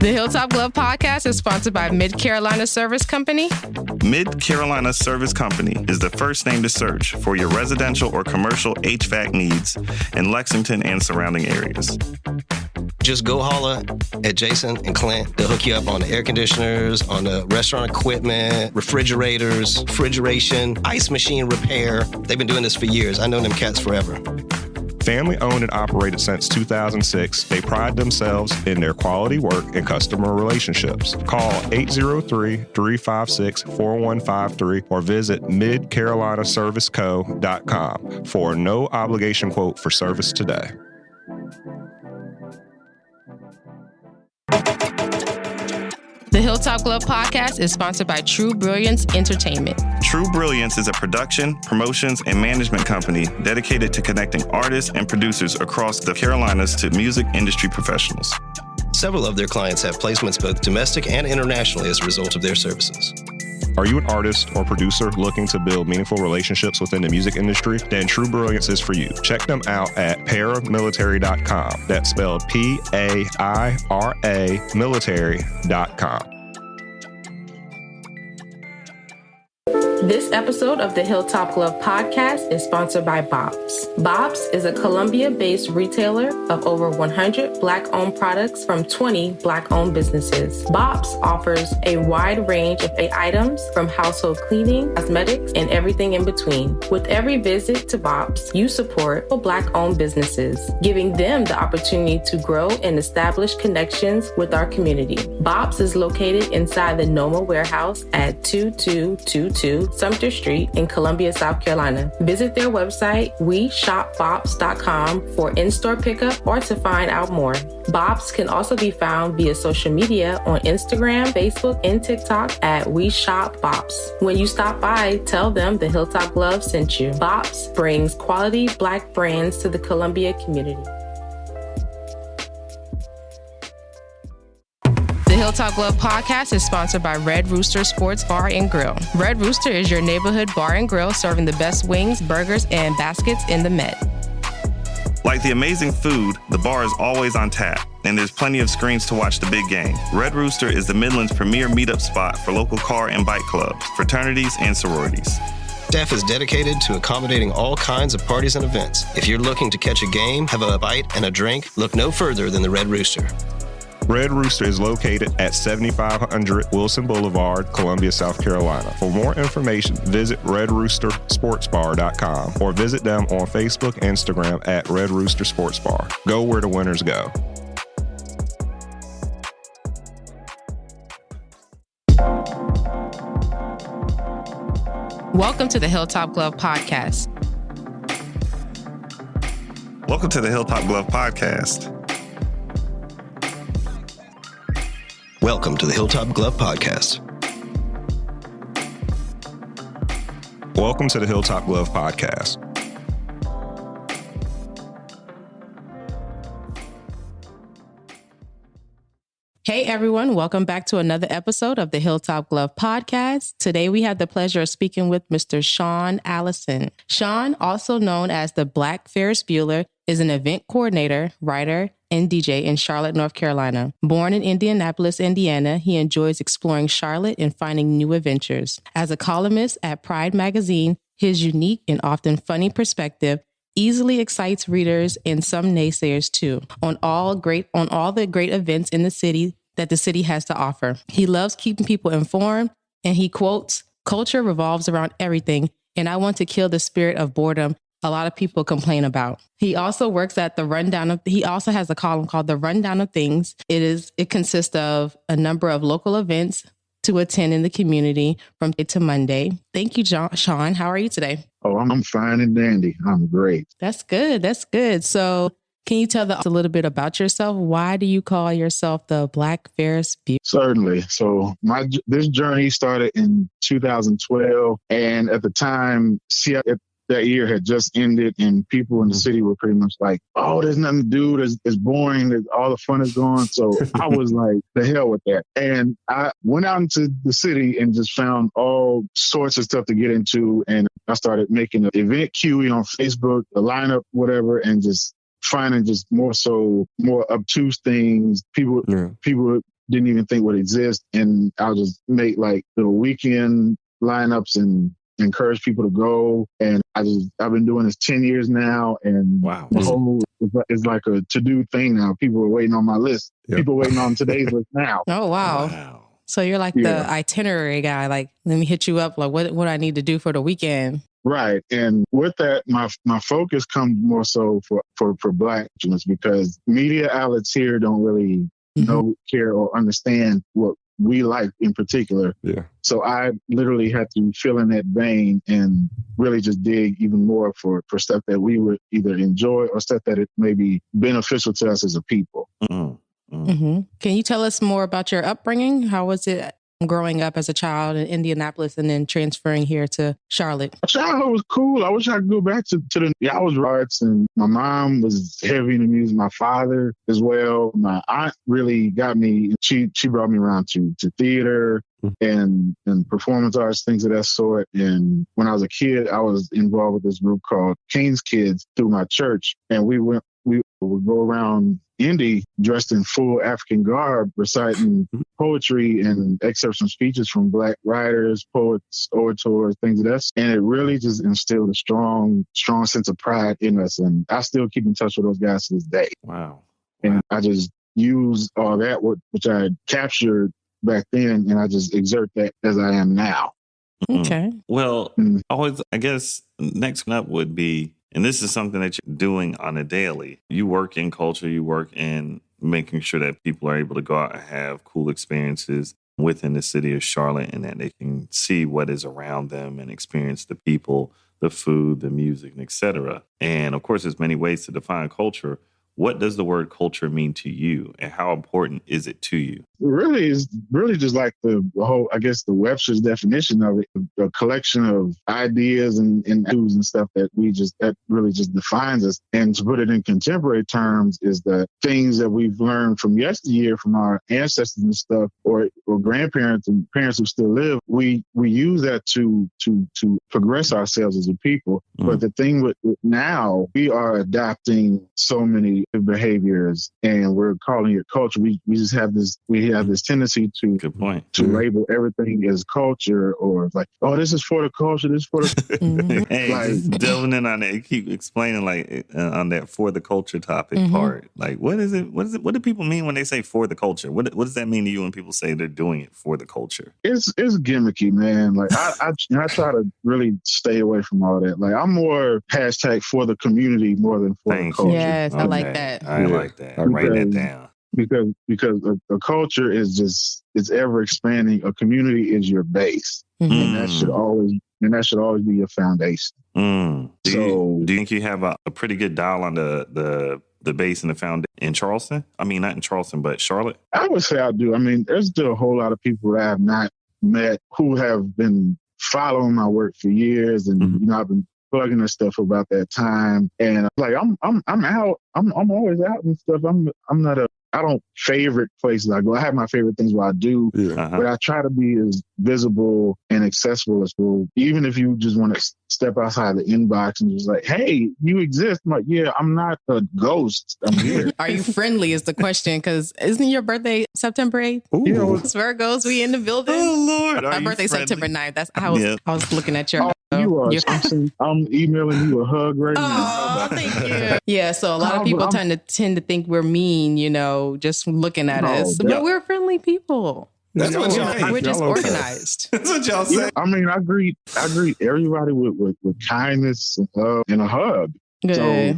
The Hilltop Glove Podcast is sponsored by Mid-Carolina Service Company. Mid-Carolina Service Company is the first name to search for your residential or commercial HVAC needs in Lexington and surrounding areas. Just go holler at Jason and Clint. They'll hook you up on the air conditioners, on the restaurant equipment, refrigerators, refrigeration, ice machine repair. They've been doing this for years. I know them cats forever. Family owned and operated since 2006, they pride themselves in their quality work and customer relationships. Call 803-356-4153 or visit midcarolinaserviceco.com for a no obligation quote for service today. The Hilltop Glove Podcast is sponsored by True Brilliance Entertainment. True Brilliance is a production, promotions, and management company dedicated to connecting artists and producers across the Carolinas to music industry professionals. Several of their clients have placements both domestic and internationally as a result of their services. Are you an artist or producer looking to build meaningful relationships within the music industry? Then True Brilliance is for you. Check them out at paramilitary.com. That's spelled P-A-I-R-A military.com. This episode of the Hilltop Glove Podcast is sponsored by Bob's. Bob's is a Columbia-based retailer of over 100 Black-owned products from 20 Black-owned businesses. Bob's offers a wide range of items from household cleaning, cosmetics, and everything in between. With every visit to Bob's, you support Black-owned businesses, giving them the opportunity to grow and establish connections with our community. Bob's is located inside the Noma warehouse at 2222 Sumter Street in Columbia, South Carolina. Visit their website, weshopbobs.com for in-store pickup or to find out more. Bob's can also be found via social media on Instagram, Facebook, and TikTok at weshopbobs. When you stop by, tell them the Hilltop Glove sent you. Bob's brings quality Black brands to the Columbia community. The Hilltop Glove Podcast is sponsored by Red Rooster Sports Bar and Grill. Red Rooster is your neighborhood bar and grill serving the best wings, burgers, and baskets in the Met. Like the amazing food, the bar is always on tap, and there's plenty of screens to watch the big game. Red Rooster is the Midland's premier meetup spot for local car and bike clubs, fraternities, and sororities. Staff is dedicated to accommodating all kinds of parties and events. If you're looking to catch a game, have a bite, and a drink, look no further than the Red Rooster. Red Rooster is located at 7500 Wilson Boulevard, Columbia, South Carolina. For more information, visit redroostersportsbar.com or visit them on Facebook and Instagram at Red Rooster Sports Bar. Go where the winners go. Welcome to the Hilltop Glove Podcast. Welcome to the Hilltop Glove Podcast. Welcome to the Hilltop Glove Podcast. Welcome to the Hilltop Glove Podcast. Hey everyone, welcome back to another episode of the Hilltop Glove Podcast. Today we have the pleasure of speaking with Mr. Shawn Allison. Shawn, also known as the Black Ferris Bueller, is an event coordinator, writer, and DJ in Charlotte, North Carolina. Born in Indianapolis, Indiana, he enjoys exploring Charlotte and finding new adventures. As a columnist at Pride magazine, his unique and often funny perspective easily excites readers and some naysayers too on all the great events in the city that the city has to offer. He loves keeping people informed, and he quotes, "Culture revolves around everything, and I want to kill the spirit of boredom a lot of people complain about." He also works at he also has a column called The Rundown of Things. It consists of a number of local events to attend in the community from day to Monday. Thank you, Shawn. How are you today? Oh, I'm fine and dandy. I'm great. That's good. That's good. So can you tell us a little bit about yourself? Why do you call yourself the Black Ferris Bueller? Certainly. So this journey started in 2012. And at the time, that year had just ended and people in the city were pretty much like, oh, there's nothing to do. It's boring. All the fun is gone. So I was like, the hell with that. And I went out into the city and just found all sorts of stuff to get into. And I started making an event QE on Facebook, the lineup, whatever, and just finding just more obtuse things. People didn't even think would exist. And I'll just make like little weekend lineups and encourage people to go. And I've been doing this 10 years now. And wow, the whole, it's like a to-do thing now. People are waiting on my list. Yep. People waiting on today's list now. Oh, wow. So you're like the itinerary guy. Like, let me hit you up. Like, what I need to do for the weekend. Right. And with that, my focus comes more so for Black students, because media outlets here don't really know, care, or understand what we like in particular. Yeah. So I literally had to fill in that vein and really just dig even more for stuff that we would either enjoy or stuff that it may be beneficial to us as a people. Can you tell us more about your upbringing? How was it growing up as a child in Indianapolis and then transferring here to Charlotte? My childhood was cool. I wish I could go back to I was arts, and my mom was heavy into music. My father as well. My aunt really got me. She brought me around to theater and performance arts, things of that sort. And when I was a kid, I was involved with this group called King's Kids through my church, and we would go around Indy dressed in full African garb, reciting poetry and excerpts from speeches from Black writers, poets, orators, things of that. And it really just instilled a strong sense of pride in us. And I still keep in touch with those guys to this day. Wow. And I just use all that, which I had captured back then, and I just exert that as I am now. Okay. Well, I guess next up would be, and this is something that you're doing on a daily. You work in culture, you work in making sure that people are able to go out and have cool experiences within the city of Charlotte, and that they can see what is around them and experience the people, the food, the music, et cetera. And of course, there's many ways to define culture. What does the word culture mean to you, and how important is it to you? It really is just like the whole, I guess, the Webster's definition of it, a collection of ideas and views and stuff that really just defines us. And to put it in contemporary terms is the things that we've learned from yesteryear, from our ancestors and stuff, or grandparents and parents who still live. We use that to progress ourselves as a people. But the thing with now, we are adopting so many behaviors and we're calling it culture. We just have this tendency to label everything as culture, or like, oh, this is for the culture, this is for the Hey, just delving in on that, keep explaining like on that for the culture topic part. Like, what is it? What do people mean when they say for the culture? What does that mean to you when people say they're doing it for the culture? It's gimmicky, man. Like I try to really stay away from all that. Like I'm more hashtag for the community more than for the culture. Yes, I like that. I like that. I'm writing that down. Because a culture is it's ever expanding. A community is your base, and that should always be your foundation. Do you think you have a pretty good dial on the base and the foundation in Charleston? I mean, not in Charleston, but Charlotte. I would say I do. I mean, there's still a whole lot of people that I have not met who have been following my work for years, and I've been plugging their stuff about that time, and like I'm out. I'm always out and stuff. I don't favorite places I go. I have my favorite things where I do, but I try to be as visible and accessible as possible. Even if you just want to step outside the inbox and just like, hey, you exist. I'm like, yeah, I'm not a ghost. I'm here. Are you friendly is the question, because isn't your birthday September 8th? You know, it's Virgos, we in the building. Oh, Lord. My birthday's September 9th. That's I was looking at your... You are. I'm emailing you a hug right now. Oh, thank you. Yeah, so a lot of people tend to think we're mean, just looking at us. But we're friendly people. That's what y'all say. We're just organized. That's what y'all say. I mean, I greet everybody with kindness and love and a hug. Good. So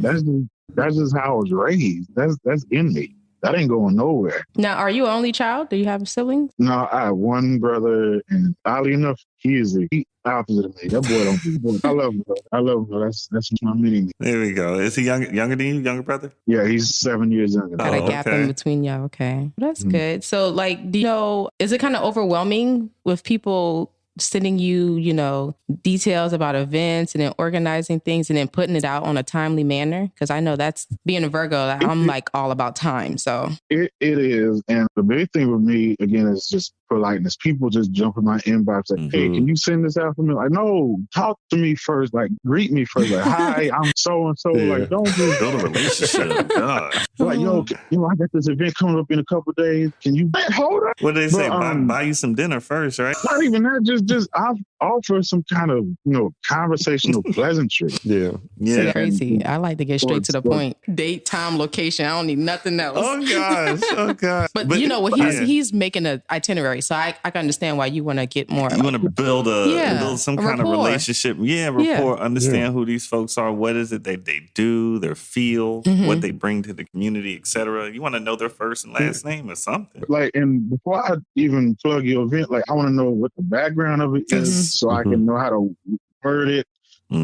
that's just how I was raised. That's in me. That ain't going nowhere. Now, are you an only child? Do you have siblings? No, I have one brother, and oddly enough, he is the opposite of me. That boy don't do boy. I love him, though. I love him, though. That's my mini. There we go. Is he younger than you, younger brother? Yeah, he's 7 years younger. Got a gap in between y'all. Okay. That's good. So, like, is it kind of overwhelming with people sending you, details about events and then organizing things and then putting it out on a timely manner? Because I know that's being a Virgo. I'm like all about time. So it is. And the big thing with me, again, is just politeness. People just jump in my inbox like, hey, can you send this out for me? Like, no, talk to me first. Like, greet me first. Like, hi, I'm so-and-so. Like, don't just build a relationship. God. Like, yo, I got this event coming up in a couple of days. Can you hold up? What they say? Buy you some dinner first, right? Not even that. Just I'll offer some kind of conversational pleasantry. Yeah. Crazy. I like to get straight to the point. Date, time, location. I don't need nothing else. Oh gosh. But you know what? He's making an itinerary, so I can understand why you want to get more. You want to build some kind of relationship. Yeah, rapport. Yeah. Understand who these folks are. What is it they do? Their feel. What they bring to the community, etc. You want to know their first and last name or something. Like, and before I even plug your event, like I want to know what the background of it is, so I can know how to word it.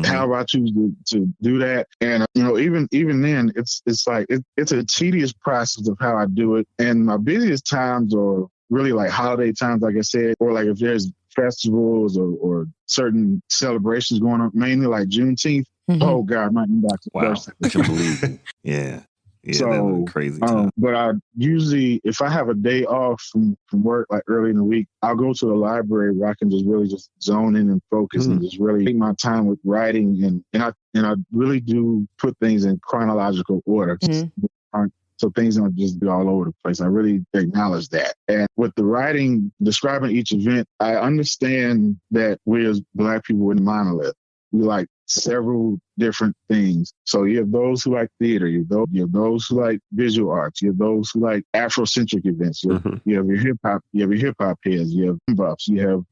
How I choose to do that. And, even then, it's like, it's a tedious process of how I do it. And my busiest times are really like holiday times, like I said, or like if there's festivals or certain celebrations going on, mainly like Juneteenth. Oh, God, my inbox is bursting. I can believe it. Yeah. Yeah, so, that was a crazy time. But I usually, if I have a day off from work, like early in the week, I'll go to the library where I can just really just zone in and focus and just really take my time with writing. And I really do put things in chronological order. So things don't just be all over the place. I really acknowledge that. And with the writing, describing each event, I understand that we as Black people in the monolith, we like several different things. So you have those who like theater, you have those who like visual arts, you have those who like Afrocentric events, you have your hip hop heads, you have buffs, you have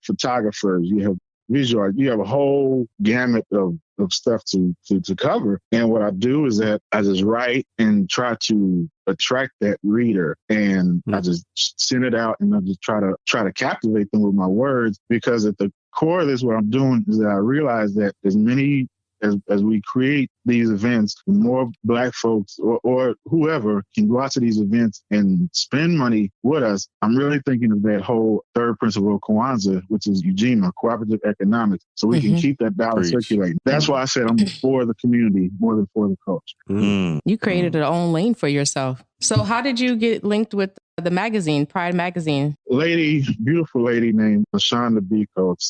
photographers, you have visual art, you have a whole gamut of stuff to cover. And what I do is that I just write and try to attract that reader, and I just send it out, and I just try to captivate them with my words, because at the core of this, what I'm doing is that I realize that as many as we create these events, more Black folks or whoever can go out to these events and spend money with us. I'm really thinking of that whole third principle of Kwanzaa, which is Ujima, cooperative economics, so we can keep that dollar circulating. That's why I said I'm for the community more than for the culture. You created your own lane for yourself. So how did you get linked with the magazine, Pride Magazine? Beautiful lady named Shawn.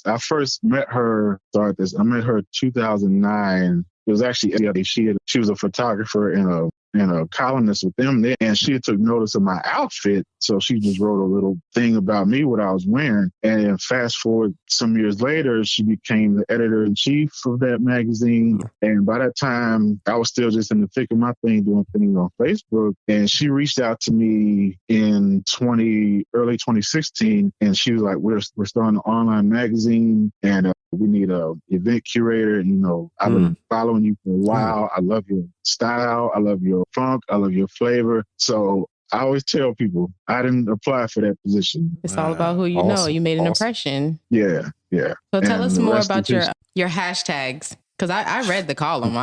I first met her, I met her in 2009. It was actually, she was a photographer and a columnist with them there, and she took notice of my outfit, so she just wrote a little thing about me, what I was wearing. And then fast forward some years later, she became the editor-in-chief of that magazine. And by that time, I was still just in the thick of my thing, doing things on Facebook. And she reached out to me in early 2016, and she was like, we're starting an online magazine, and we need a event curator. And, I've been following you for a while. I love your style. I love your funk. I love your flavor. So I always tell people I didn't apply for that position. It's all about who you know. You made an impression. Yeah. So tell us more about your hashtags. Because I read the column.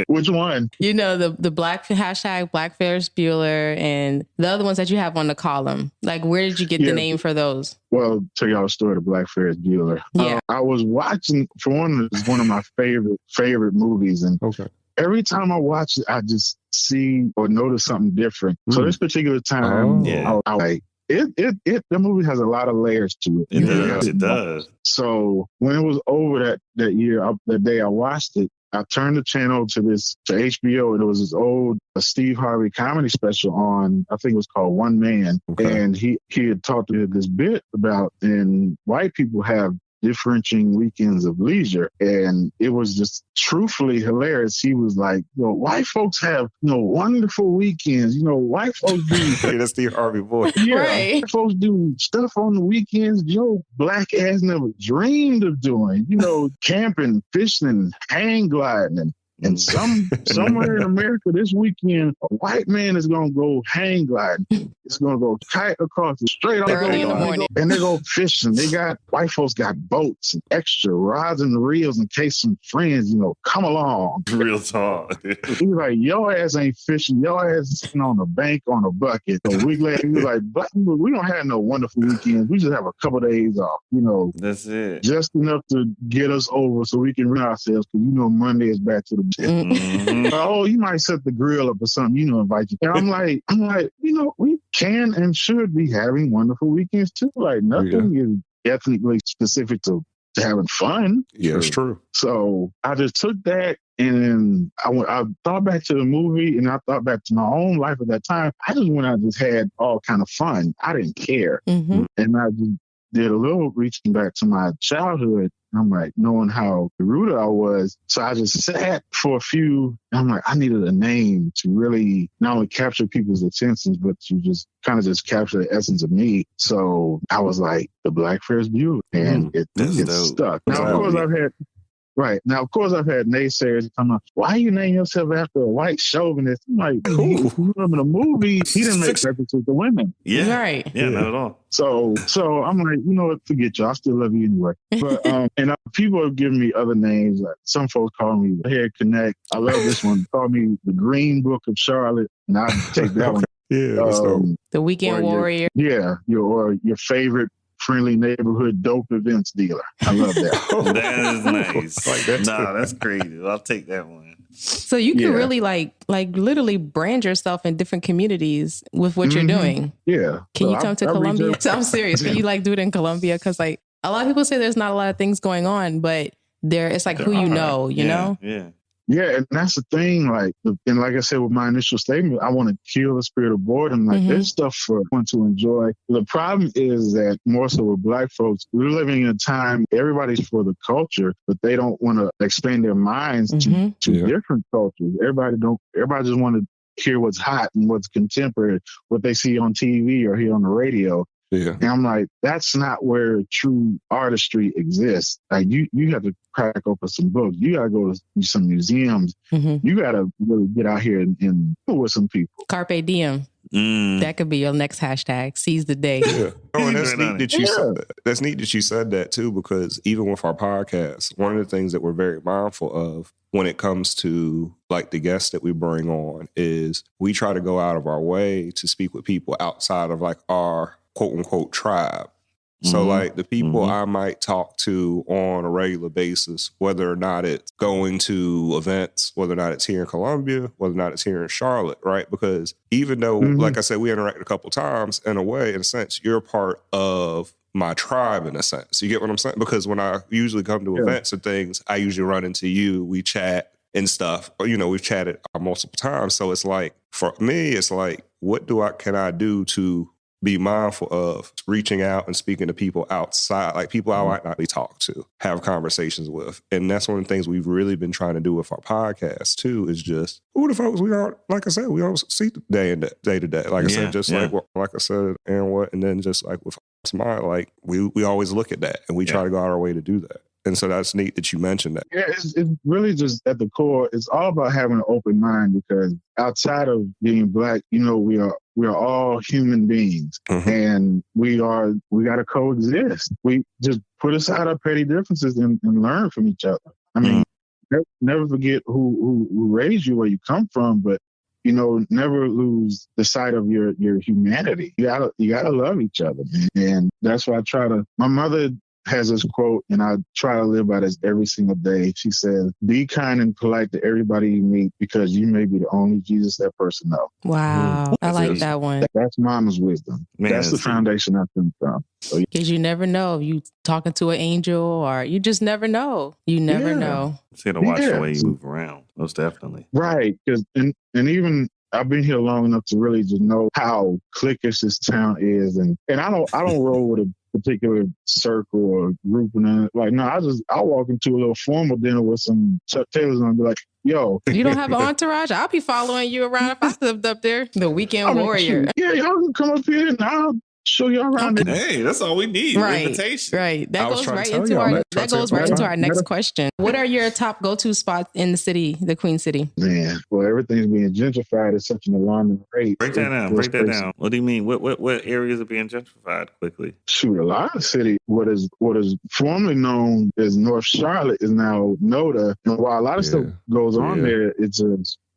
Which one? The Black hashtag, Black Ferris Bueller, and the other ones that you have on the column. Like, where did you get the name for those? Well, tell y'all a story of Black Ferris Bueller. Yeah. I was watching, for one, it's one of my favorite movies. And every time I watch it, I just see or notice something different. So this particular time, I like, the movie has a lot of layers to it. It does. So when it was over that year, that day I watched it, I turned the channel to HBO, and it was this old Steve Harvey comedy special on, I think it was called One Man. And he had talked this bit about, and white people have differentiating weekends of leisure. And it was just truthfully hilarious. He was like, white folks have, wonderful weekends. White folks do. That's the Harvey voice. Right. White folks do stuff on the weekends your black ass never dreamed of doing. Camping, fishing, hang gliding. And somewhere in America this weekend, a white man is going to go hang gliding. It's going to go kite across the straight early in the morning. And they go fishing. White folks got boats and extra rods and reels in case some friends, come along. Real talk. He was like, your ass ain't fishing. Your ass is sitting on a bank on a bucket. A week later, he was like, black people, we don't have no wonderful weekends. We just have a couple of days off, That's it. Just enough to get us over so we can rid ourselves, because Monday is back to the shit. Mhm. Oh, you might set the grill up or something, invite you. And I'm like, we can and should be having wonderful weekends too. Like nothing is ethnically specific to having fun. Yeah, it's true. So I just took that and I thought back to the movie and I thought back to my own life at that time. I just had all kind of fun. I didn't care. Mm-hmm. And I just did a little reaching back to my childhood. I'm like, knowing how rooted I was. So I just sat for a few, and I'm like, I needed a name to really not only capture people's attentions, but to just kind of just capture the essence of me. So I was like, the Black Ferris Bueller. And it stuck. Now, of course, Of course, I've had naysayers come up. Why you name yourself after a white chauvinist? I'm like, if you remember the movie, he didn't make references to women. Yeah. Right. Yeah, not at all. So I'm like, you know what? Forget you. I still love you anyway. But and people have given me other names. Like some folks call me Hair Connect. I love this one. Call me the Green Book of Charlotte, and I take that one. Yeah, the Weekend Warrior. Your favorite friendly neighborhood dope events dealer. I love that. That is nice. Like that that's creative. I'll take that one. So you can really like literally brand yourself in different communities with what you're doing. Yeah. Can you come to Columbia? I'm serious. Can you do it in Columbia? Because like a lot of people say there's not a lot of things going on, but it's like who you know, you know? Yeah. Yeah, and that's the thing. Like I said with my initial statement, I want to kill the spirit of boredom. Like there's stuff for one to enjoy. The problem is that more so with Black folks, we're living in a time everybody's for the culture, but they don't want to expand their minds to different cultures. Everybody just want to hear what's hot and what's contemporary, what they see on TV or hear on the radio. Yeah. And I'm like, that's not where true artistry exists. Like you have to crack open some books. You got to go to some museums. You got to really get out here and with some people. Carpe diem. That could be your next hashtag. Seize the day. Yeah. Oh, and that's neat that you said that. That's neat that you said that too, because even with our podcast, one of the things that we're very mindful of when it comes to like the guests that we bring on is we try to go out of our way to speak with people outside of like our quote unquote tribe. So like the people I might talk to on a regular basis, whether or not it's going to events, whether or not it's here in Columbia, whether or not it's here in Charlotte, right? Because even though, like I said, we interacted a couple times, in a sense, you're part of my tribe in a sense. You get what I'm saying? Because when I usually come to events and things, I usually run into you, we chat and stuff. We've chatted multiple times. So it's like, for me, it's like, what can I do to be mindful of reaching out and speaking to people outside, like people I might not be talked to, have conversations with. And that's one of the things we've really been trying to do with our podcast too, is just who the folks we are, like I said, we don't see day to day. Like I said, just like I said, and then just like with Smile, like we always look at that and we try to go out our way to do that. And so that's neat that you mentioned that. Yeah, it's really just at the core, it's all about having an open mind, because outside of being Black, we are all human beings, and we got to coexist. We just put aside our petty differences and learn from each other. I mean, never forget who raised you, where you come from, but never lose the sight of your humanity. You gotta love each other, and that's why my mother has this quote, and I try to live by this every single day. She says, be kind and polite to everybody you meet, because you may be the only Jesus that person knows. Wow. I like that one. That's mama's wisdom. Man, that's the foundation I come from. Because you never know. You talking to an angel, or you just never know. You never know. You got to watch the way you move around. Most definitely. Right. And even I've been here long enough to really just know how cliquish this town is. And I don't roll with a particular circle or group, and like, no, I'll walk into a little formal dinner with some Chuck Taylors and be like, yo. You don't have an entourage? I'll be following you around if I lived up there. The Weekend Warrior. Yeah, y'all can come up here and I'll show you around. Hey, that's all we need. Right. Invitation. Right. That goes right into our next question. What are your top go-to spots in the city, the Queen City? Man, well, everything's being gentrified at such an alarming rate. Break that down. What do you mean? What areas are being gentrified quickly? Shoot, a lot of city. What is formerly known as North Charlotte is now NODA. And while a lot of stuff goes on there, it's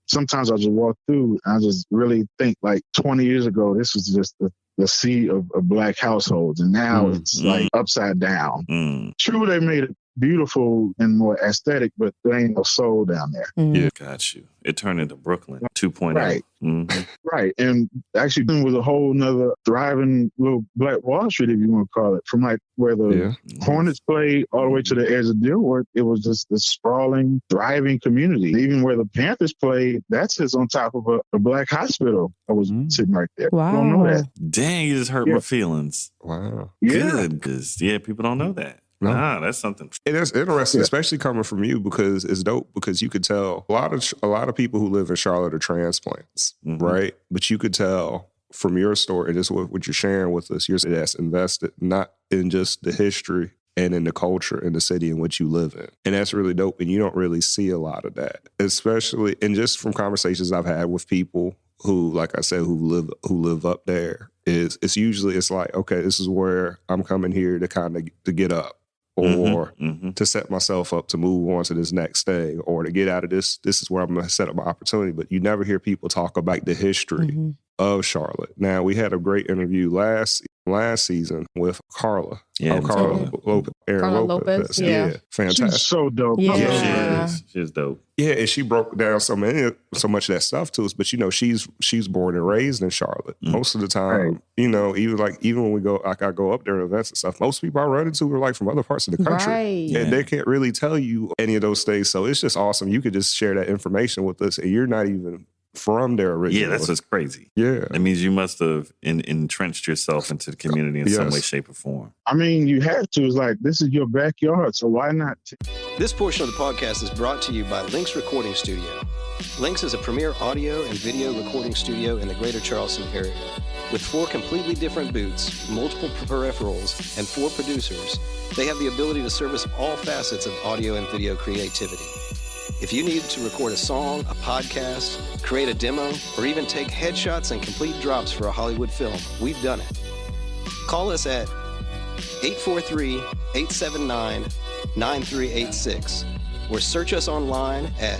sometimes I just walk through and I just really think like 20 years ago, this was just the sea of Black households. And now it's like upside down. True, they made beautiful and more aesthetic, but there ain't no soul down there. Yeah, got you. It turned into Brooklyn 2.0. Right. Mm-hmm. Right. And actually then was a whole nother thriving little Black Wall Street, if you want to call it, from like where the Hornets played all the way to the edge of Dilworth. It was just this sprawling, thriving community. Even where the Panthers played, that's just on top of a Black hospital. I was sitting right there. Wow. You don't know that. Dang, you just hurt my feelings. Wow. Yeah. Good, because people don't know that. No. That's something. It is interesting, especially coming from you, because it's dope, because you could tell a lot of people who live in Charlotte are transplants, right? But you could tell from your story, and this is what you're sharing with us, you're that's invested not in just the history and in the culture in the city in which you live in. And that's really dope. And you don't really see a lot of that, especially, and just from conversations I've had with people who, like I said, who live up there, it's usually, it's like, okay, this is where I'm coming here to kind of to get up. Or to set myself up to move on to this next thing, or to get out of this. This is where I'm going to set up my opportunity. But you never hear people talk about the history of Charlotte. Now, we had a great interview last season with Carla. Yeah, Carla Lopez. Yeah. Fantastic. She's so dope. Yeah. She's dope. Yeah, and she broke down so much of that stuff to us. But she's born and raised in Charlotte. Most of the time, even when we go, like I go up there to events and stuff, most people I run into are like from other parts of the country, and they can't really tell you any of those things. So it's just awesome. You could just share that information with us, and you're not even from there originally. Yeah, that's what's crazy. Yeah. That means you must have entrenched yourself into the community in some way, shape, or form. I mean, you have to. It's like, this is your backyard, so why not? This portion of the podcast is brought to you by Lynx Recording Studio. Lynx is a premier audio and video recording studio in the greater Charleston area. With 4 completely different booths, multiple peripherals, and 4 producers, they have the ability to service all facets of audio and video creativity. If you need to record a song, a podcast, create a demo, or even take headshots and complete drops for a Hollywood film, we've done it. Call us at 843-879-9386 or search us online at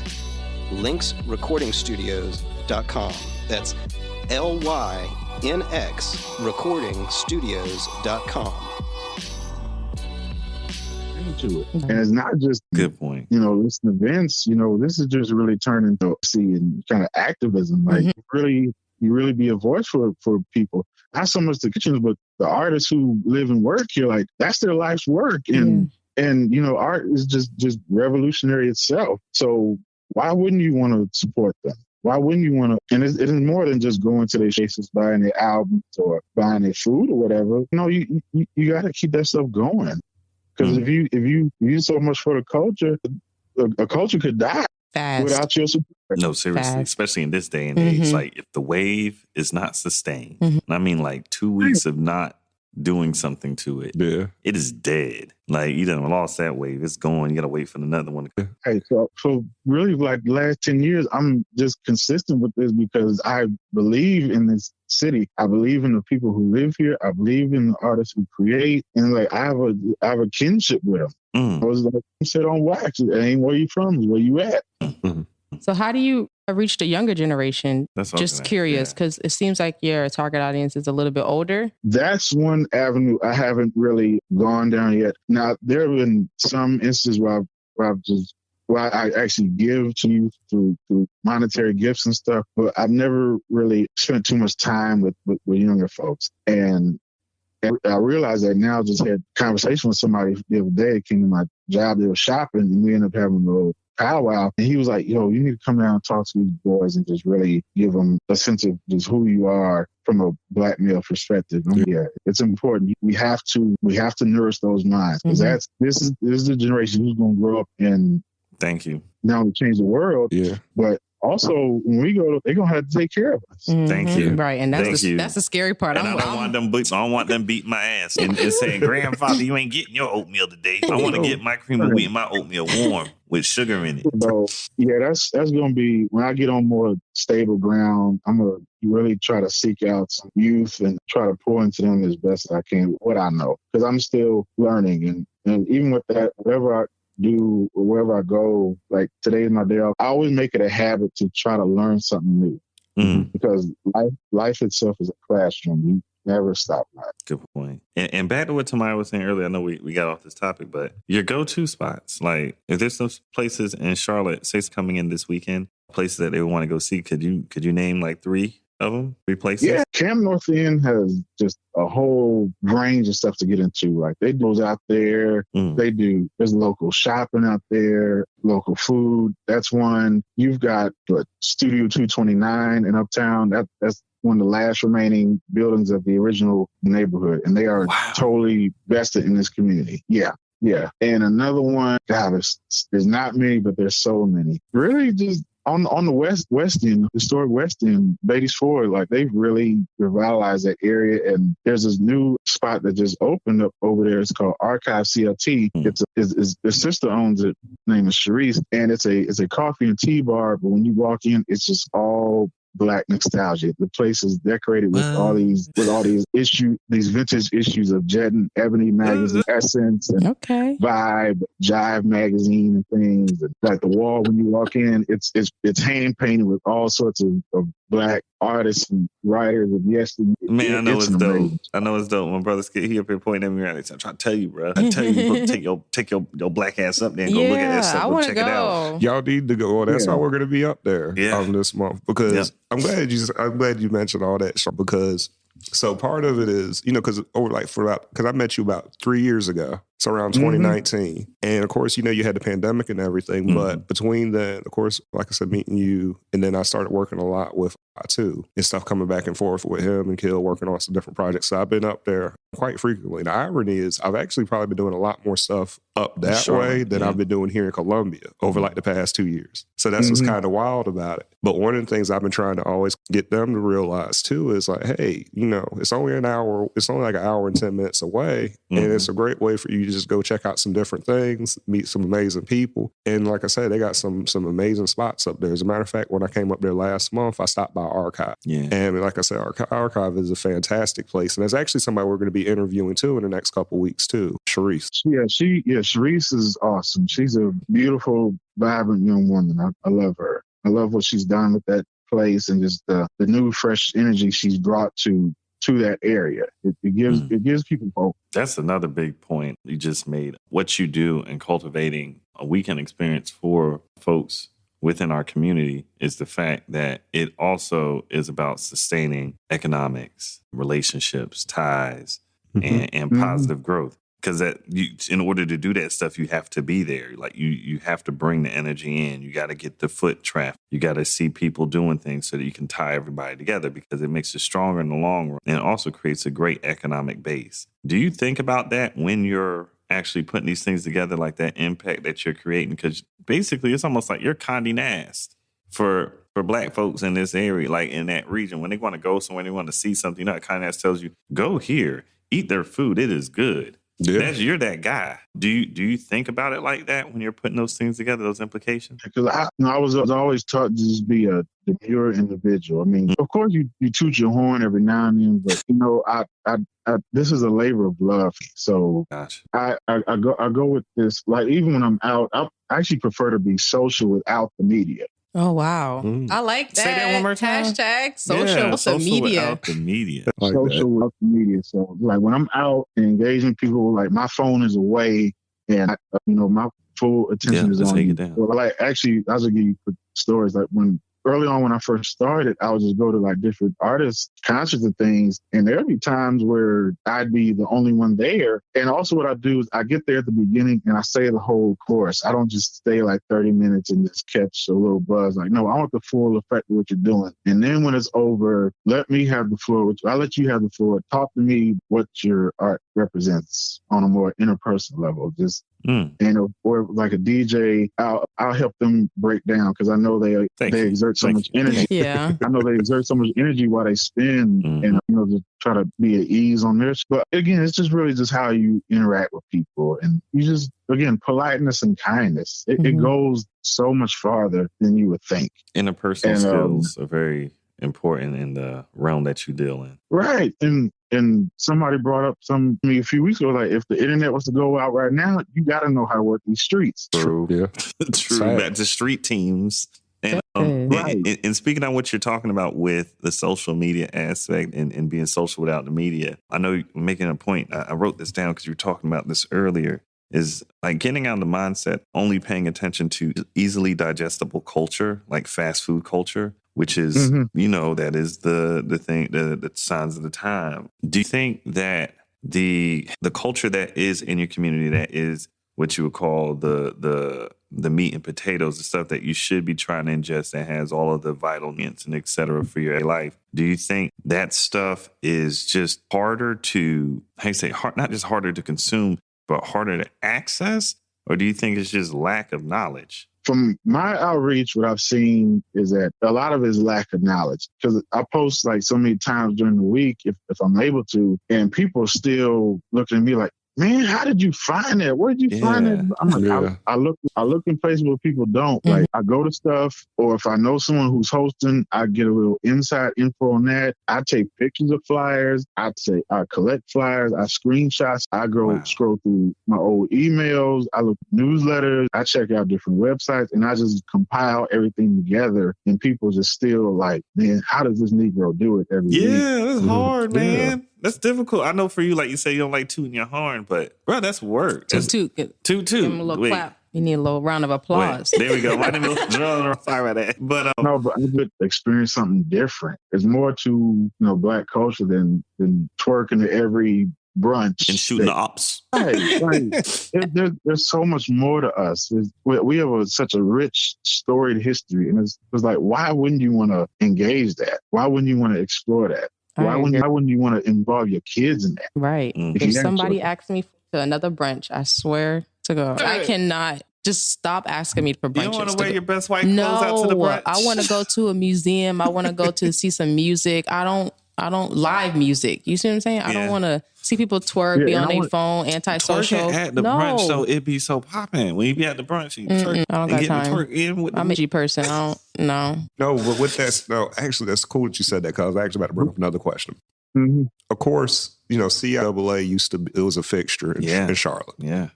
lynxrecordingstudios.com. That's LYNX recordingstudios.com. To it. And it's not just good point. Listen to events. This is just really turning to and kind of activism. Like you really be a voice for people. Not so much the kitchens, but the artists who live and work here. Like that's their life's work, and art is just revolutionary itself. So why wouldn't you want to support them? Why wouldn't you want to? And it is more than just going to their places, buying their albums or buying their food or whatever. You got to keep that stuff going. Because if you use so much for the culture, a culture could die without your support. No, seriously, especially in this day and age. Like if the wave is not sustained, and I mean like 2 weeks of not doing something to it, it is dead. Like you done lost that wave. It's going. You got to wait for another one. Hey, so really, like the last 10 years, I'm just consistent with this because I believe in this city. I believe in the people who live here. I believe in the artists who create, and like I have a kinship with them. I was like, sit on wax. It ain't where you from. It's where you at. So how do you reach the younger generation? That's just curious, because it seems like your target audience is a little bit older. That's one avenue I haven't really gone down yet. Now, there have been some instances where I actually give to youth through monetary gifts and stuff, but I've never really spent too much time with younger folks. And I realized that now. Just had a conversation with somebody the other day, came to my job, they were shopping, and we ended up having a little powwow. And he was like, you need to come down and talk to these boys and just really give them a sense of just who you are from a Black male perspective. Yeah, it's important. We have to nourish those minds, because this is the generation who's going to grow up and thank you. Not only change the world, but also when we go, they're gonna have to take care of us. Thank you. Right, and that's the scary part. And I don't want them beat my ass and saying, "Grandfather, you ain't getting your oatmeal today." I want to get my cream of wheat and my oatmeal warm with sugar in it. So that's gonna be when I get on more stable ground. I'm gonna really try to seek out some youth and try to pour into them as best I can what I know, because I'm still learning, and even with that, whatever I do or wherever I go, like today is my day off, I always make it a habit to try to learn something new, because life itself is a classroom. You never stop learning. Good point. And back to what Tamaya was saying earlier, I know we got off this topic, but your go-to spots, like if there's some places in Charlotte, say it's coming in this weekend, places that they want to go see, could you name like 3 of them, 3 places? Yeah, Camp North End has just a whole range of stuff to get into. Like they goes out there, there's local shopping out there, local food. That's one. You've got Studio 229 in Uptown. That's one of the last remaining buildings of the original neighborhood, and they are totally vested in this community. Yeah. Yeah. And another one, God, there's not many, but there's so many. Really just on the West End, historic West End, Beatty's Ford, like they've really revitalized that area. And there's this new spot that just opened up over there. It's called Archive CLT. It's the sister owns it. Her name is Sharice, and it's a coffee and tea bar. But when you walk in, it's just all Black nostalgia. The place is decorated with all these these vintage issues of Jet and Ebony magazine, Essence, and Vibe, Jive magazine, and things. And like the wall when you walk in, it's hand painted with all sorts of Black artists and writers of yesterday. Man, I know it's dope. Amazing. I know it's dope. My brother, he up here pointing at me around. I'm trying to tell you, bro. I tell you, take your Black ass up there and go look at that stuff. Go check it out. Y'all need to go. Well, that's why we're going to be up there this month, because I'm glad you mentioned all that, because so part of it is, because I met you about 3 years ago. So around 2019. And of course, you had the pandemic and everything. But between then, of course, like I said, meeting you, and then I started working a lot with too, and stuff coming back and forth with him and Kill, working on some different projects. So I've been up there quite frequently. The irony is I've actually probably been doing a lot more stuff up that way than I've been doing here in Columbia over like the past 2 years. So that's what's kind of wild about it. But one of the things I've been trying to always get them to realize too is like, hey, it's only like an hour and 10 minutes away. And it's a great way for you to just go check out some different things, meet some amazing people. And like I said, they got some amazing spots up there. As a matter of fact, when I came up there last month, I stopped by Archive. Yeah. And like I said, Archive is a fantastic place. And there's actually somebody we're going to be interviewing too in the next couple of weeks too, Sharice. Sharice is awesome. She's a beautiful, vibrant young woman. I love her. I love what she's done with that place and just the new, fresh energy she's brought to that area. It gives people hope. That's another big point you just made. What you do in cultivating a weekend experience for folks within our community is the fact that it also is about sustaining economics, relationships, ties, and positive growth. Because in order to do that stuff, you have to be there. Like you have to bring the energy in. You got to get the foot traffic. You got to see people doing things so that you can tie everybody together, because it makes it stronger in the long run. And it also creates a great economic base. Do you think about that when you're actually putting these things together, like that impact that you're creating? Because basically it's almost like you're Condé Nast for Black folks in this area, like in that region. When they want to go somewhere, they want to see something, Condé Nast tells you, go here, eat their food. It is good. Yeah. You're that guy. Do you think about it like that when you're putting those things together, those implications? Because I was always taught to just be a demure individual. I mean, of course you toot your horn every now and then, but I this is a labor of love. So gotcha. I go with this. Like even when I'm out, I actually prefer to be social without the media. Oh, wow. I like that. Say that one more time. Hashtag social with the media. Without the media. Like social without the media. So like when I'm out and engaging people, like my phone is away and my full attention is on you. Well, like actually, I was going to give you quick stories. Like early on when I first started, I would just go to like different artists, concerts and things. And there'd be times where I'd be the only one there. And also what I do is I get there at the beginning and I say the whole chorus. I don't just stay like 30 minutes and just catch a little buzz. Like, no, I want the full effect of what you're doing. And then when it's over, let me have the floor. I'll let you have the floor. Talk to me what your art represents on a more interpersonal level. Just or like a DJ, I'll help them break down because I know they exert so much energy. Yeah, I know they exert so much energy while they spin, and just try to be at ease on this. But again, it's just really just how you interact with people, and you just politeness and kindness. It goes so much farther than you would think. Interpersonal skills are very important in the realm that you deal in. Right. And somebody brought up a few weeks ago, like if the internet was to go out right now, you got to know how to work these streets. True. Yeah. True. Back to street teams. And speaking on what you're talking about with the social media aspect and being social without the media, I know you're making a point. I wrote this down because you were talking about this earlier, is like getting out of the mindset, only paying attention to easily digestible culture, like fast food culture, which is, that is the thing, the signs of the time. Do you think that the culture that is in your community, that is what you would call the meat and potatoes, the stuff that you should be trying to ingest that has all of the vital nutrients and et cetera for your life. Do you think that stuff is just harder to, not just harder to consume, but harder to access? Or do you think it's just lack of knowledge? From my outreach, what I've seen is that a lot of it is lack of knowledge. Because I post like so many times during the week, if I'm able to, and people still looking at me like, man, how did you find that? Where did you find it? I'm like, I look in places where people don't. Like, I go to stuff, or if I know someone who's hosting, I get a little inside info on that. I take pictures of flyers. I collect flyers. I screenshots. I go scroll through my old emails. I look at newsletters. I check out different websites, and I just compile everything together. And people just still like, man, how does this Negro do it every week? Yeah, that's hard, man. That's difficult. I know for you, like you say, you don't like tooting your horn, but bro, that's work. Toot. Give him a little clap. You need a little round of applause. There we go. Sorry about that. But no, but I would experience something different. There's more to Black culture than twerking at every brunch and shooting the ops. Right. There's so much more to us. We have such a rich, storied history, and it's like, why wouldn't you want to engage that? Why wouldn't you want to explore that? Why wouldn't you want to involve your kids in that? Right. If somebody asks me to another brunch, I swear to God, I cannot. Just stop asking me for brunches. You don't want to wear your best white clothes out to the brunch? I want to go to a museum. I want to go to see some music. I don't live music. You see what I'm saying? I don't want to see people twerk, be on their phone, antisocial. Twerking at the brunch, so it'd be so popping. When you be at the brunch, you twerk. I don't got time. I'm a G person. I don't know. No, but with that, actually, that's cool that you said that, because I was actually about to bring up another question. Of course, CIAA it was a fixture in Charlotte. Yeah.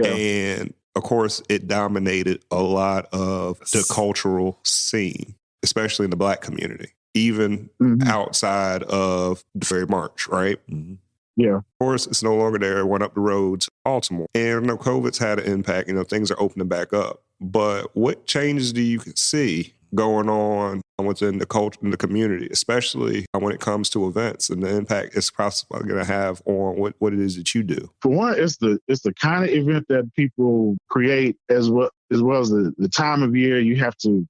And of course, it dominated a lot of the cultural scene, especially in the Black community, even outside of the Ferry March, right? Yeah. Of course, it's no longer there. It went up the road to Baltimore. And COVID's had an impact. Things are opening back up. But what changes do you see going on within the culture and the community, especially when it comes to events and the impact it's possibly going to have on what it is that you do? For one, it's the kind of event that people create, as well as the time of year. You have to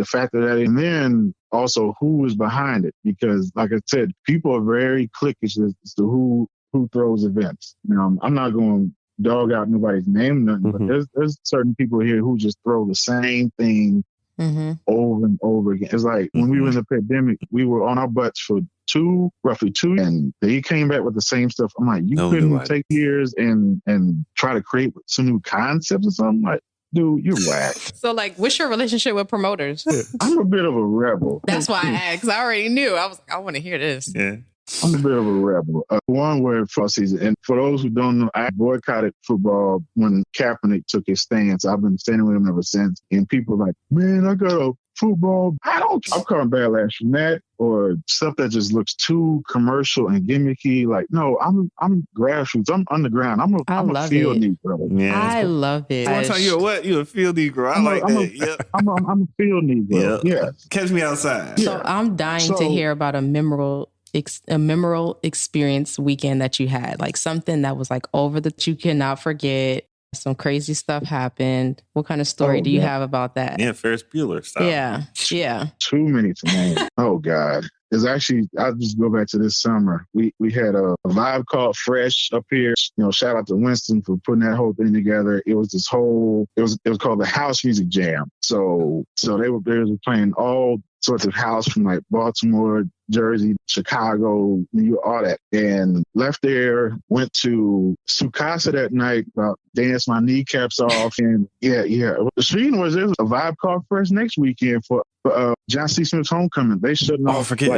factor that in. And then also who is behind it, because like I said, people are very cliquish as to who throws events. I'm not going to dog out nobody's name, but there's certain people here who just throw the same thing over and over again. It's like when we were in the pandemic, we were on our butts for roughly two, and they came back with the same stuff. I'm like, couldn't take years and try to create some new concepts or something? Like, dude, you're whack. So, like, what's your relationship with promoters? I'm a bit of a rebel. That's why I asked. I already knew. I was like, I want to hear this. Yeah. I'm a bit of a rebel. One word for season. And for those who don't know, I boycotted football when Kaepernick took his stance. I've been standing with him ever since. And people are like, man, I got a football. I'm calling backlash from that, or stuff that just looks too commercial and gimmicky. Like, no, I'm grassroots. I'm underground. I'm a field Negro. Yeah, I love it. One time you a field Negro. I like that. I'm a field Negro. Yeah. Catch me outside. So I'm dying to hear about a memorable experience weekend that you had, like something that was like that you cannot forget. Some crazy stuff happened. What kind of story do you have about that? Yeah, Ferris Bueller style. Yeah. Too many to name. Oh God. It's actually, I'll just go back to this summer. We had a vibe called Fresh up here. Shout out to Winston for putting that whole thing together. It was this whole, it was called the House Music Jam. So they were playing all sorts of house from like Baltimore, Jersey, Chicago, New York, all that. And left there, went to Sukasa that night, danced my kneecaps off. And yeah. The scene was, there's a vibe called Fresh next weekend for John C. Smith's homecoming. They shouldn't.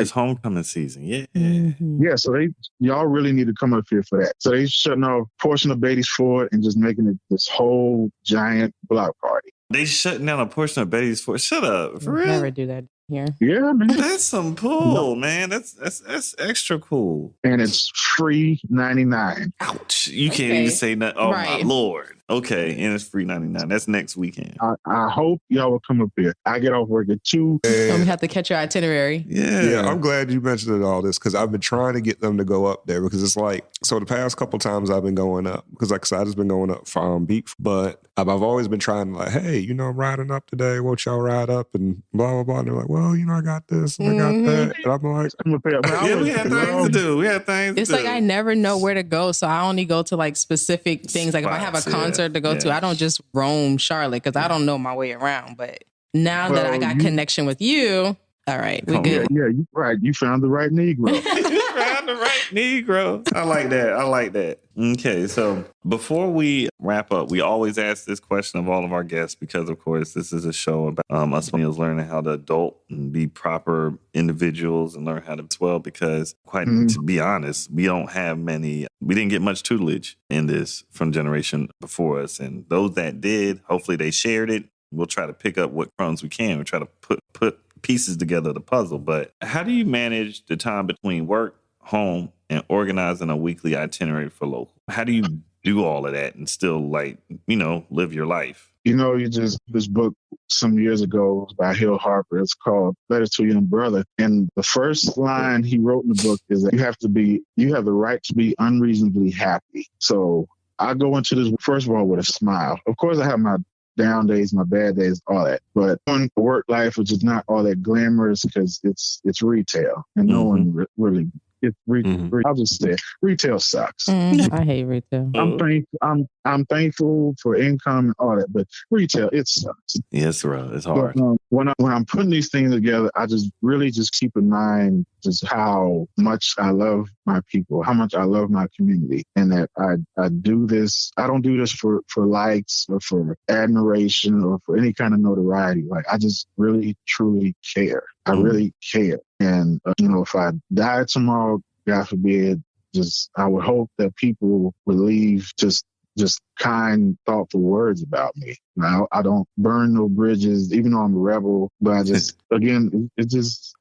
It's homecoming season. Yeah. Yeah. So y'all really need to come up here for that. So they shutting off a portion of Beatty's Ford and just making it this whole giant block party. They shutting down a portion of Betty's Ford. Shut up. For real? Never do that here. Yeah, man. That's some pull, man. That's extra cool. And it's free 99. Ouch. You can't even say that. Oh, my Lord. Okay. And it's free 99. That's next weekend. I hope y'all will come up here. I get off work at 2. So we have to catch your itinerary. Yeah, I'm glad you mentioned all this because I've been trying to get them to go up there because it's like, so the past couple times I've been going up because like I said, I've just been going up Farm Beach, but I've always been trying to like, hey, you know, I'm riding up today. Won't y'all ride up and blah, blah, blah. And they're like, well, you know, I got this and I got that. And I'm like, I'm going to pay up. Yeah, we had things to do. It's like I never know where to go. So I only go to like specific things. Like if I have a concert to go to, I don't just roam Charlotte because I don't know my way around. But now that I got connection with you, all right, we good. Yeah, you right. You found the right Negro. Found the right Negro. I like that. Okay, so before we wrap up, we always ask this question of all of our guests because, of course, this is a show about us millennials learning how to adult and be proper individuals and learn how to swell because, to be honest, we didn't get much tutelage in this from the generation before us. And those that did, hopefully they shared it. We'll try to pick up what crumbs we can. We'll try to put pieces together of the puzzle. But how do you manage the time between work, home, and organizing a weekly itinerary for local? How do you do all of that and still live your life? This book some years ago was by Hill Harper. It's called Letters to a Young Brother. And the first line he wrote in the book is that you have the right to be unreasonably happy. So I go into this, first of all, with a smile. Of course, I have my down days, my bad days, all that. But on work life, which is not all that glamorous because it's retail and no one really. I'll just say retail sucks. I hate retail. I'm thankful for income and all that, but retail, it sucks. Yes, right. It's hard. But, when I'm putting these things together, I just really just keep in mind just how much I love my people, how much I love my community, and that I do this. I don't do this for likes or for admiration or for any kind of notoriety. Like I just really truly care. I really care. And, if I die tomorrow, God forbid, I would hope that people would leave just kind, thoughtful words about me. Now, I don't burn no bridges, even though I'm a rebel, but I just, again, it's just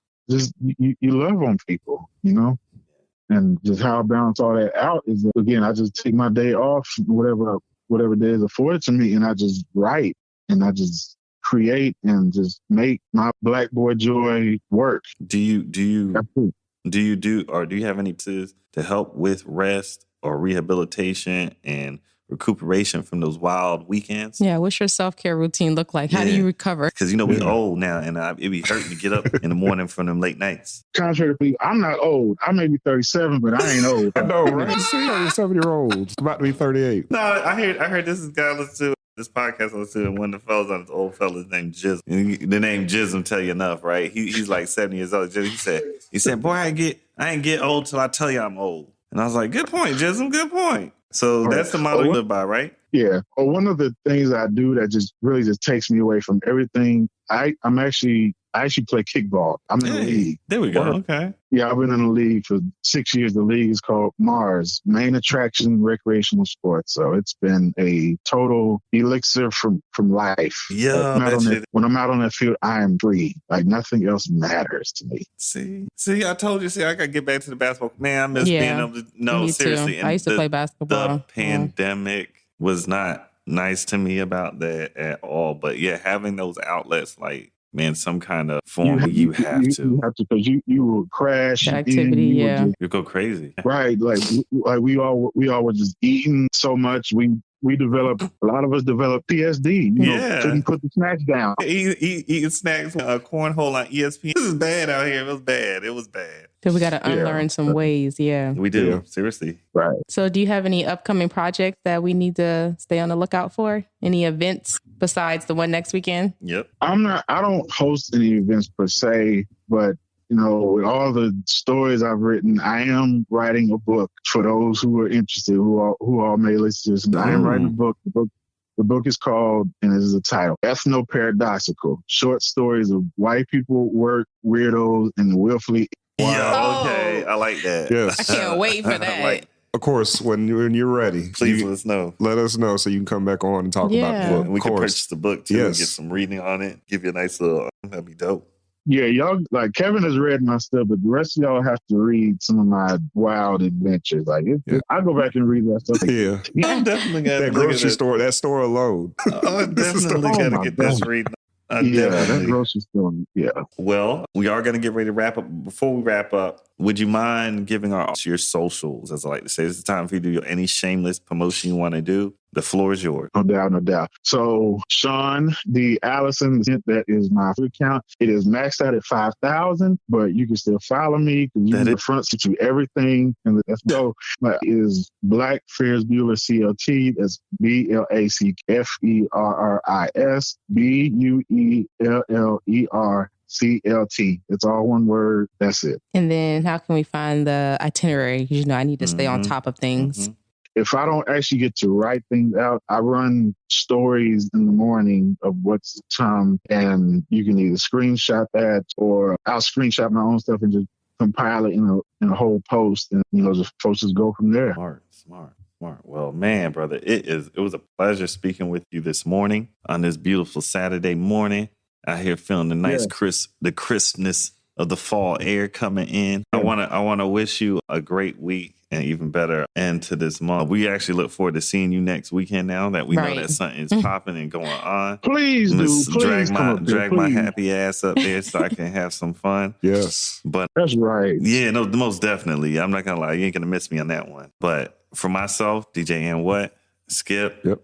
you love on people, and just how I balance all that out is, again, I just take my day off, whatever day is afforded to me, and I just write and I just create and just make my Black boy joy work. Do you have any tips to help with rest or rehabilitation and recuperation from those wild weekends? Yeah, what's your self-care routine look like? How do you recover? Because we old now, and it be hurting to get up in the morning from them late nights. Contrary to people, I'm not old. I may be 37, but I ain't old. I know, right? 37-year-olds about to be 38. No, I heard this guy listen to this podcast. I listened to one of the fellas on this old fella's named Jism. The name Jism tell you enough, right? He's like 70 years old. He said, boy, I ain't get old till I tell you I'm old. And I was like, good point, Jism, good point. So that's the model you live by, right? Yeah. Well, one of the things I do that just really just takes me away from everything. I actually play kickball. I'm in the league. There we go. Okay. Yeah, I've been in the league for 6 years. The league is called Mars, Main Attraction Recreational Sports. So it's been a total elixir from life. Yeah. When I'm out on that field, I am free. Like nothing else matters to me. See, I told you. I got to get back to the basketball. Man, I miss being able to. No, seriously. I used to play basketball. The pandemic was not nice to me about that at all. But yeah, having those outlets like, man, some kind of form you have to. You have to, because you will crash. The activity, you go crazy. Right. Like we all were just eating so much. A lot of us developed PSD. Couldn't put the snacks down. Eating snacks, cornhole on ESPN. This is bad out here. It was bad. So we got to unlearn some ways. Yeah. We do. Seriously. Right. So do you have any upcoming projects that we need to stay on the lookout for? Any events besides the one next weekend? Yep. I don't host any events per se, but with all the stories I've written, I am writing a book for those who are interested, who all may listen to this. I am writing a book. The book is called, and this is the title, Ethno-Paradoxical, Short Stories of White People, Work, Weirdos, and Willfully. Yeah, okay. I like that. Yes. I can't wait for that. course, when you're ready, please let us know. Let us know so you can come back on and talk about the book. We can purchase the book too and get some reading on it. Give you a nice little, that'd be dope. Yeah, y'all, like Kevin has read my stuff, but the rest of y'all have to read some of my wild adventures. Like, I go back and read that stuff. Yeah. I'm definitely got that grocery store, that store alone. I definitely got to get this reading. That grocery store. Yeah. Well, we are going to get ready to wrap up. Before we wrap up, would you mind giving your socials, as I like to say? It's the time for you to do any shameless promotion you want to do. The floor is yours. No doubt. So, Shawn D. Allison, that is my account. It is maxed out at 5,000, but you can still follow me because you can front to everything. And let's go. Is Black Ferris Bueller CLT. That's BLACFERRIS BUELLER CLT. It's all one word. That's it. And then how can we find the itinerary? Because, I need to stay on top of things. If I don't actually get to write things out, I run stories in the morning of what's to come, and you can either screenshot that or I'll screenshot my own stuff and just compile it in a whole post, and just folks just go from there. Smart. Well, man, brother, it was a pleasure speaking with you this morning on this beautiful Saturday morning. Out here feeling the nice the crispness of the fall air coming in. I wanna wish you a great week and even better end to this month. We actually look forward to seeing you next weekend now that we know that something is popping and going on. Please drag my happy ass up there so I can have some fun. Yes. But that's right. Yeah, no, most definitely. I'm not gonna lie, you ain't gonna miss me on that one. But for myself, DJ and what? Skip. Yep.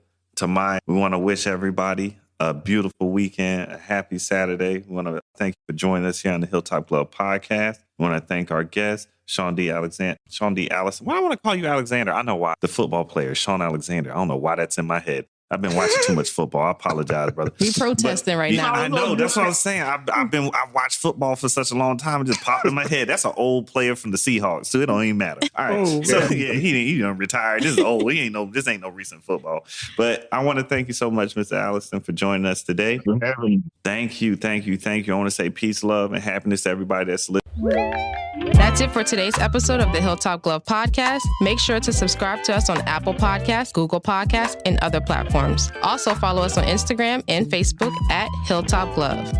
We want to wish everybody a beautiful weekend, a happy Saturday. We want to thank you for joining us here on the Hilltop Club podcast. We want to thank our guest, Shawn D. Allison. Why do I want to call you Alexander? I know why. The football player, Shawn Alexander. I don't know why that's in my head. I've been watching too much football. I apologize, brother. We protesting right now. I know. That's what I'm saying. I've watched football for such a long time. It just popped in my head. That's an old player from the Seahawks, so it don't even matter. All right. He done retired. This is old. This ain't no recent football. But I want to thank you so much, Mr. Allison, for joining us today. For having me. Thank you. I want to say peace, love, and happiness to everybody that's listening. That's it for today's episode of the Hilltop Glove podcast. Make sure to subscribe to us on Apple Podcasts, Google Podcasts, and other platforms. Also follow us on Instagram and Facebook at Hilltop Glove.